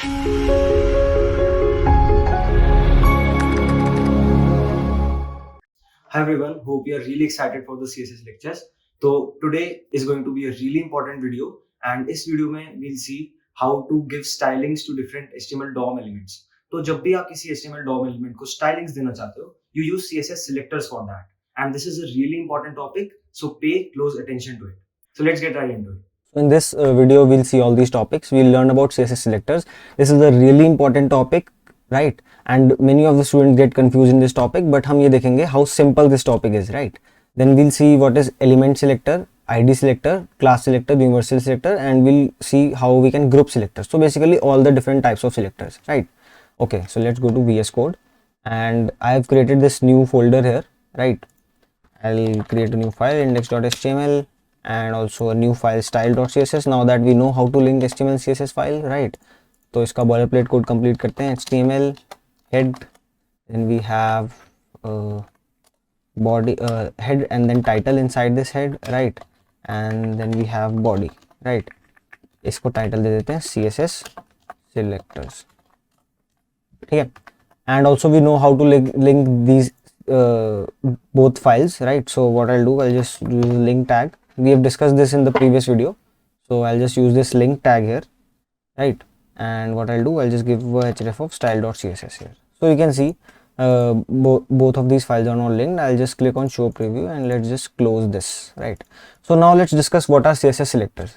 Hi everyone, hope you are really excited for the CSS lectures. So today is going to be a really important video, and इस video में we'll see how to give stylings to different HTML DOM elements. तो जब भी आप किसी HTML DOM element को stylings देना चाहते हो, you use CSS selectors for that. And this is a really important topic, so pay close attention to it. So let's get right into it. In this video, we'll see all these topics. We'll learn about CSS selectors. This is a really important topic, right? And many of the students get confused in this topic, but हम ये देखेंगे how simple this topic is, right? Then we'll see what is element selector, ID selector, class selector, universal selector, and we'll see how we can group selectors. So basically all the different types of selectors, right? Okay, so let's go to VS Code, and I have created this new folder here, right? I'll create a new file, index.html, and also a new file style.css. now that we know how to link HTML CSS file, right? तो इसका boilerplate code complete करते हैं. HTML head, then we have body head and then title inside this head, right? And then we have body, right? इसको title दे देते हैं CSS selectors, ठीक है? And also we know how to link these both files, right? So what I'll do, I'll just use link tag. We have discussed this in the previous video, so I'll just use this link tag here, right? And what I'll do, I'll just give a href of style.css here. So you can see both of these files are not linked. I'll just click on show preview and let's just close this, right? So now let's discuss what are CSS selectors.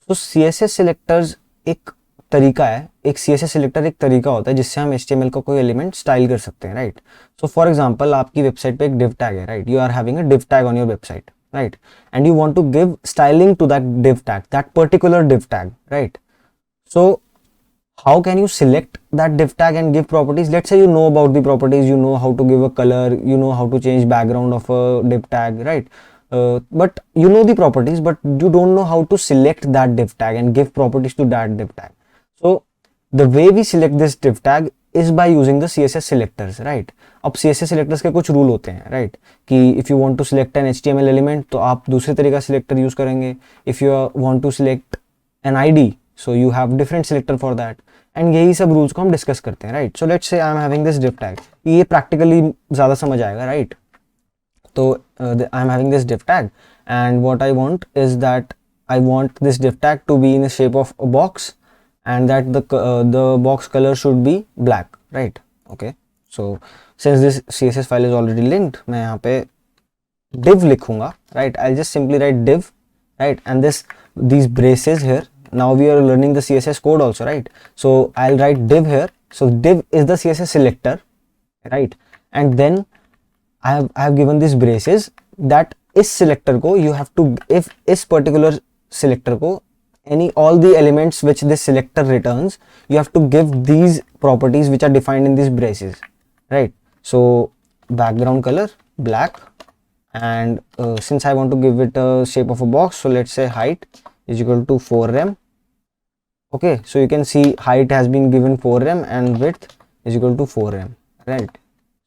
So CSS selectors एक तरीका है, एक CSS selector एक तरीका होता है जिससे हम HTML का कोई एलिमेंट स्टाइल कर सकते हैं, राइट? सो फॉर एग्जांपल आपकी वेबसाइट पे एक div tag है, right? You are having a div tag on your website, right? And you want to give styling to that div tag, that particular div tag, right? So how can you select that div tag and give properties? Let's say you know about the properties, you know how to give a color, you know how to change background of a div tag, right? But you know the properties, but you don't know how to select that div tag and give properties to that div tag. So the way we select this div tag is by using the CSS selectors, right? अब CSS selectors के कुछ rule होते हैं, right? कि if you want to select an HTML element तो आप दूसरे तरीका selector यूज करेंगे. If you want to select an ID, so you have different selector for that. And यही सब रूल्स को हम डिस्कस करते हैं, right? So let's say I am having this div tag. ये practically ज़्यादा समझ आएगा, right? तो I am having this div tag, and what I want is that I want this div tag to be in the shape of a box, and that the box color should be black, right? Okay, so since this CSS file is already linked, मैं यहाँ पे div लिखूंगा, right? I'll just simply write div, right? And these braces here, now we are learning the CSS code also, right? So I'll write div here. So div is the CSS selector, right? And then I have given these braces that इस selector को you have to, if इस particular selector को all the elements which this selector returns, you have to give these properties which are defined in these braces, right? So background color black, and since I want to give it a shape of a box, so let's say height is equal to 4rem. Okay, so you can see height has been given 4rem and width is equal to 4rem, right?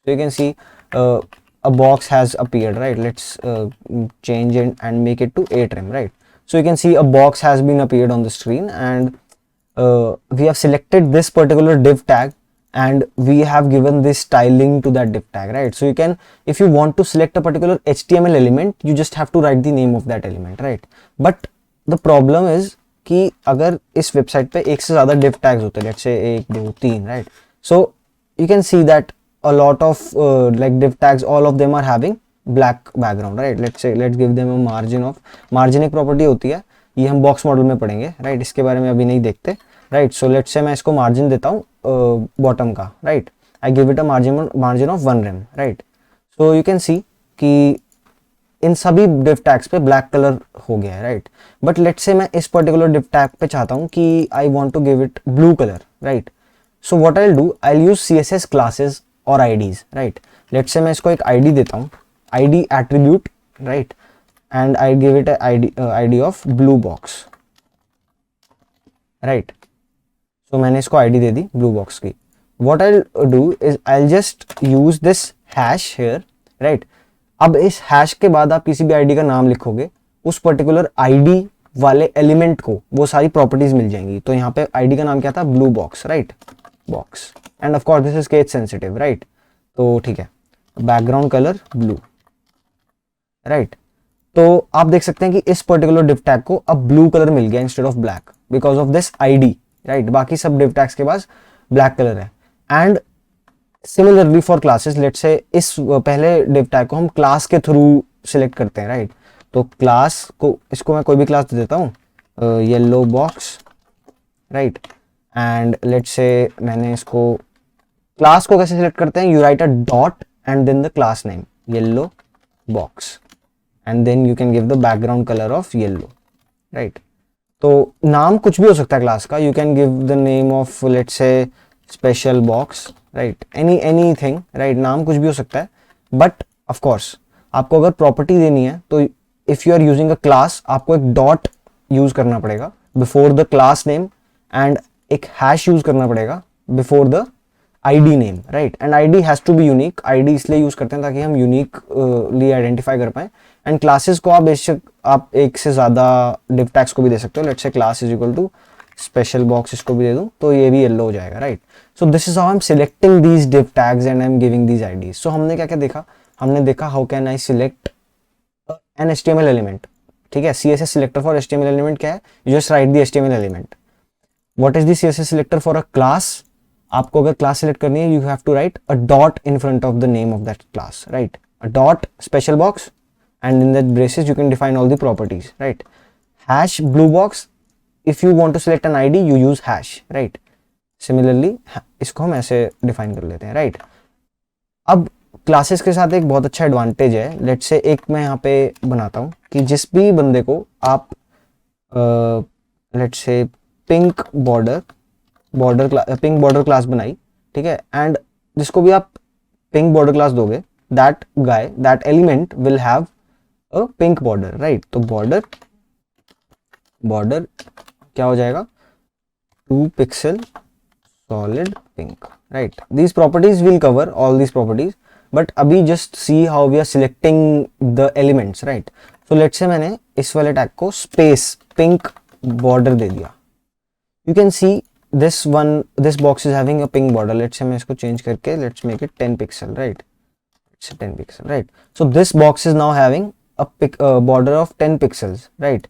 So you can see a box has appeared, right? Let's change it and make it to 8rem, right? So you can see a box has been appeared on the screen, and we have selected this particular div tag, and we have given this styling to that div tag, right? So you can, if you want to select a particular HTML element, you just have to write the name of that element, right? But the problem is कि अगर इस website पे एक से ज़्यादा div tags होते हैं, let's say 1 2 3, right? So you can see that a lot of like div tags, all of them are having black background, right? Let's give them a margin एक प्रॉपर्टी होती है, ये हम बॉक्स मॉडल में पढ़ेंगे, right? इसके बारे में अभी नहीं देखते, right? So let's say मैं इसको मार्जिन देता हूँ बॉटम का, right? I give it a margin of 1rem, right? So you can see कि इन सभी div tags पे black color हो गया है, right? But let's say मैं इस particular div tag पे चाहता हूँ कि I want to give it blue color, right? So what I'll do, I'll use CSS classes or IDs, right? Let's say मैं इसको एक ID देता हूँ, ID attribute, right? And I give it a ID of blue box, right? So मैंने इसको ID दे दी blue box की. What I'll do is I'll just use this hash here, right? अब इस hash के बाद आप किसी भी ID का नाम लिखोगे, उस particular ID वाले एलिमेंट को वो सारी प्रॉपर्टीज मिल जाएंगी। तो यहाँ पे आईडी का नाम क्या था, blue box, right, box, end of course this is case sensitive, right. तो ठीक है, बैकग्राउंड कलर ब्लू, राइट। तो आप देख सकते हैं कि इस पर्टिकुलर div tag को अब ब्लू कलर मिल गया instead of black because of this ID, right. बाकी सब div tags के पास ब्लैक कलर है। And similarly for classes, let's say इस पहले div tag को हम क्लास के थ्रू सिलेक्ट करते हैं, राइट। तो क्लास को, इसको मैं कोई भी क्लास दे देता हूँ, yellow box, right. And let's say मैंने इसको, क्लास को कैसे सिलेक्ट करते हैं, you write a dot and then the class name yellow box and then you can give the background colour of yellow, right. तो नाम कुछ भी हो सकता है क्लास का, you can give the name of let's say special box, right, anything, right, नाम कुछ भी हो सकता है। बट ऑफ कोर्स आपको अगर प्रॉपर्टी देनी है तो if you are using a class, आपको एक डॉट यूज करना पड़ेगा before the class name and एक हैश यूज करना पड़ेगा before the ID name, right. And ID has to be unique, ID इसलिए यूज करते हैं ताकि हम यूनिकली आइडेंटिफाई कर पाए। एंड क्लासेस को आप बेशक आप एक से ज्यादा div tags को भी दे सकते हो, let's say class is equal to special box, इसको भी दे दूं तो ये भी येलो हो जाएगा, right. So this is how I am selecting these div tags and I am giving these IDs. So हमने क्या क्या देखा, हमने देखा how can I select an HTML element, ठीक है। CSS selector for HTML element क्या है, you just write the HTML element. What is the CSS selector for a class, आपको अगर क्लास सिलेक्ट करनी है, you have to write a dot in front of the name of that class, right, a dot special box and in that braces you can define all the properties, right. Hash blue box, if you want to select an ID you use hash, right. Similarly इसको हम ऐसे define कर लेते हैं, right. अब classes के साथ एक बहुत अच्छा एडवांटेज है, लेट्स से एक मैं यहाँ पे बनाता हूँ कि जिस भी बंदे को आप let's say pink border class बनाई, ठीक है, एंड जिसको भी आप पिंक बॉर्डर क्लास दोगे, that element will have a pink border, right. तो border क्या हो जाएगा, 2 pixel solid pink, right. These properties will cover all these properties, but अभी just see how we are selecting the elements, right. So let's say मैंने इस वाले tag को space pink border दे दिया, you can see this box is having a pink border. let's say मैं इसको change करके let's make it 10 pixel, right. It's 10 pixel, right. So this box is now having a border of 10 pixels, right,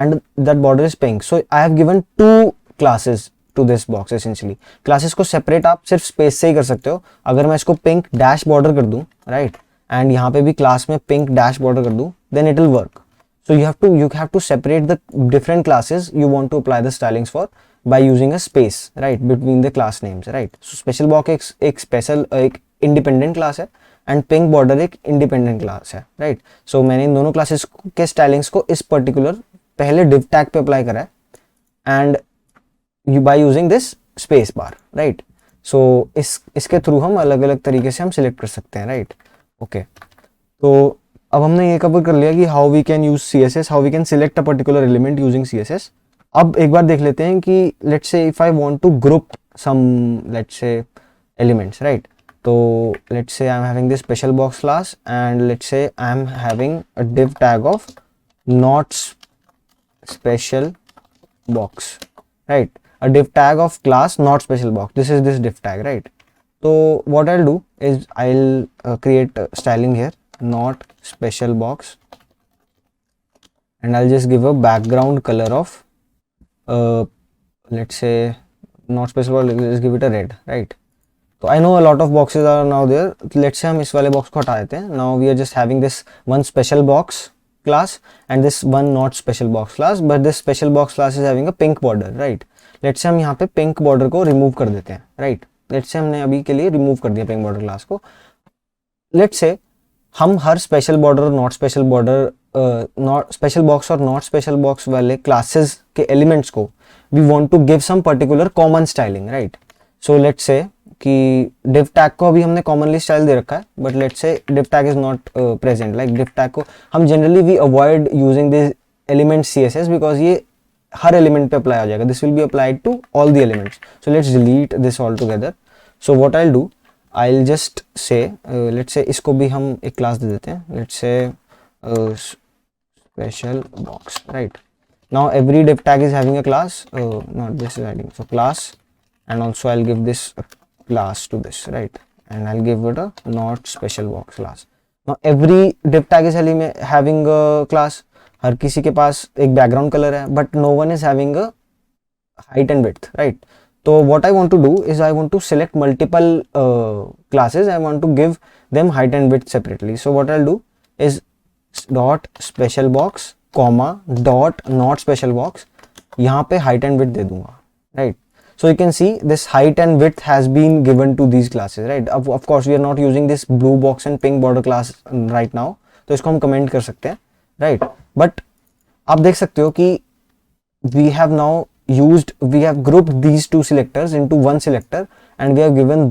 and that border is pink. So I have given 2 classes to this box essentially. Classes को separate आप सिर्फ space से ही कर सकते हो। अगर मैं इसको pink dash border कर दूं, right, and यहाँ पे भी class में pink dash border कर दूं, then it will work. So you have to separate the different classes you want to apply the stylings for by using a space, right, between the class names, right. So special box एक special एक independent class है and pink border एक independent class है, right. सो मैंने इन दोनों classes के stylings को इस पर्टिकुलर पहले div tag पे अप्लाई करा है and you by using this space bar, right. So इसके थ्रू हम अलग अलग तरीके से हम सिलेक्ट कर सकते हैं, राइट। ओके, तो अब हमने ये कवर कर लिया कि how we can use CSS, how we can select a particular element using CSS। अब एक बार देख लेते हैं कि let's say if I want to group some let's say elements, right. तो let's say I'm having this special box class and let's say I'm having a div tag of not special box, right, a div tag of class not special box. This is this div tag, right. So what I'll do is I'll create styling here, not special box, and I'll just give a background color of let's say not special box, let's give it a red, right. So I know a lot of boxes are now there. Let's say हम इस वाले box को हटा देते हैं. Now we are just having this one special box class and this one not special box class, but this special box class is having a pink border, right? Let's say हम यहाँ पे pink border को remove कर देते हैं, right? Let's say हमने अभी के लिए remove कर दिया pink border class को. Let's say हम हर special border और not special border not special box और not special box वाले classes के elements को we want to give some particular common styling, right? So let's say कि div tag को अभी हमने commonly style दे रखा है, but let's say div tag is not present. Like div tag को हम generally we avoid using this element CSS because ये हर element पे apply हो जाएगा. This will be applied to all the elements. So let's delete this all together. So what I'll do, I'll just say let's say इसको भी हम एक class दे देते हैं. Let's say special box, right? Now every div tag is having a class, not this is hiding, so class, and also I'll give this a class to this, right? And I'll give it a not special box class. Now every div tag is having a class. हर किसी के पास एक background color है, but no one is having a height and width, right? So what I want to do is I want to select multiple classes. I want to give them height and width separately. So what I'll do is dot special box comma dot not special box. यहाँ पे height and width दे दूंगा, right? So you can see this height and width has been given to these classes, right? Of course we are not using this blue box and pink border class right now, तो इसको हम comment कर सकते हैं, right? But आप देख सकते हो कि we have grouped these two selectors into one selector and we have given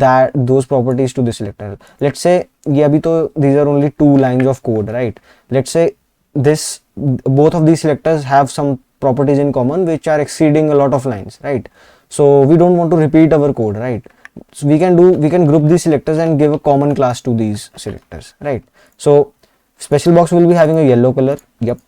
those properties to the selector. Let's say ये अभी तो these are only 2 lines of code, right? Let's say both of these selectors have some properties in common which are exceeding a lot of lines, right? So we don't want to repeat our code, right? So we can group these selectors and give a common class to these selectors, right? So special box will be having a yellow color, yep.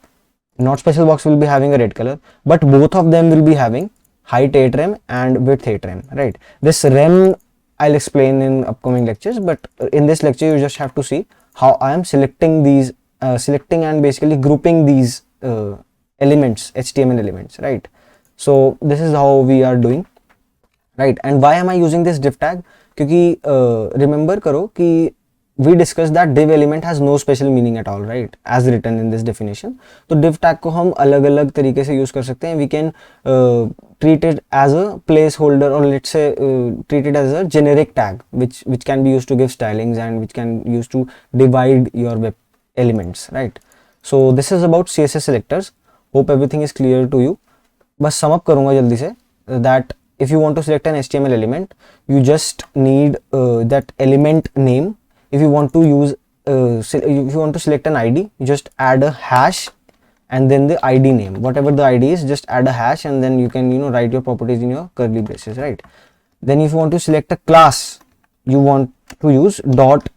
Not special box will be having a red color, but both of them will be having height 8 rem and width 8 rem, right? This rem I'll explain in upcoming lectures, but in this lecture you just have to see how I am selecting these, selecting and basically grouping these elements, HTML elements, right? So this is how we are doing, right? And why am I using this div tag? क्योंकि remember करो कि we discussed that div element has no special meaning at all, right? As written in this definition. तो div tag को हम अलग-अलग तरीके से use कर सकते हैं. We can treat it as a placeholder, or let's say treat it as a generic tag which can be used to give stylings and which can use to divide your web elements, right? So this is about CSS selectors. Hope everything is clear to you. बस sum up करूँगा जल्दी से that if you want to select an HTML element, you just need that element name. If you want to use if you want to select an ID, you just add a hash and then the ID name, whatever the ID is, just add a hash and then you can write your properties in your curly braces, right? Then if you want to select a class, you want to use dot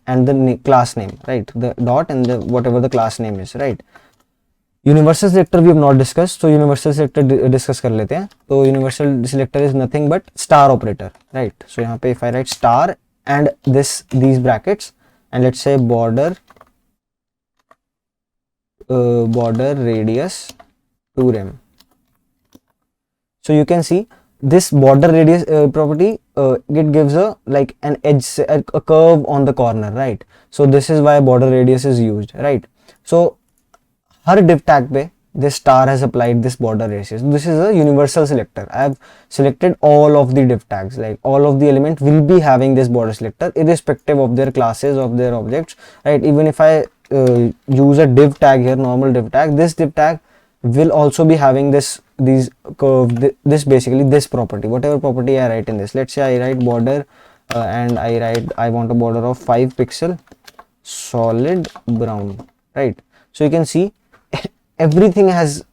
and the class name, right? The dot and the whatever the class name is, right? Universal selector we have not discussed, so universal selector discuss कर लेते हैं. तो universal selector is nothing but star operator, right? So यहाँ पे if I write star and these brackets and let's say border radius 2 rem. So you can see this border radius property, it gives an edge, a curve on the corner, right? So this is why border radius is used, right? So her div tag पे this star has applied this border radius. This is a universal selector. I have selected all of the div tags, like all of the elements will be having this border selector irrespective of their classes, of their objects, right? Even if I use a div tag here, normal div tag, this div tag will also be having this basically this property, whatever property I write in this. Let's say I write border and I want a border of 5 pixel solid brown, right? So you can see everything has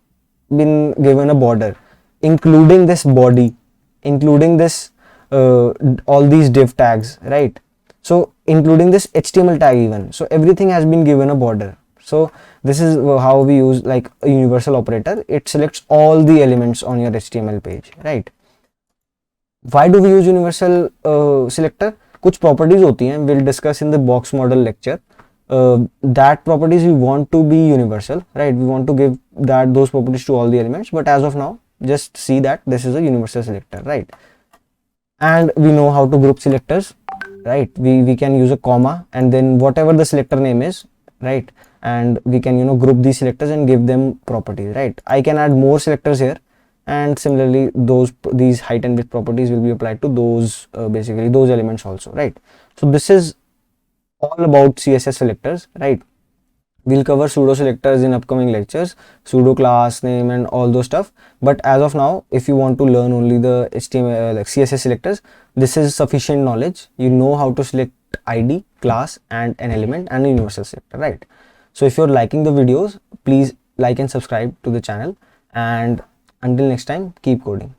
been given a border, including this body, including this all these div tags, right? So including this HTML tag even. So everything has been given a border. So this is how we use like a universal operator. It selects all the elements on your HTML page, right? Why do we use universal selector? कुछ properties होती हैं, we'll discuss in the box model lecture. That properties we want to be universal, right? We want to give those properties to all the elements, but as of now just see that this is a universal selector, right? And we know how to group selectors, right? We can use a comma and then whatever the selector name is, right? And we can group these selectors and give them properties, right? I can add more selectors here, and similarly these height and width properties will be applied to those basically those elements also, right? So this is all about CSS selectors, right? We'll cover pseudo selectors in upcoming lectures, pseudo class name and all those stuff, but as of now if you want to learn only the HTML like CSS selectors, this is sufficient knowledge. You know how to select ID, class and an element and a universal selector, right? So if you're liking the videos, please like and subscribe to the channel, and until next time, keep coding.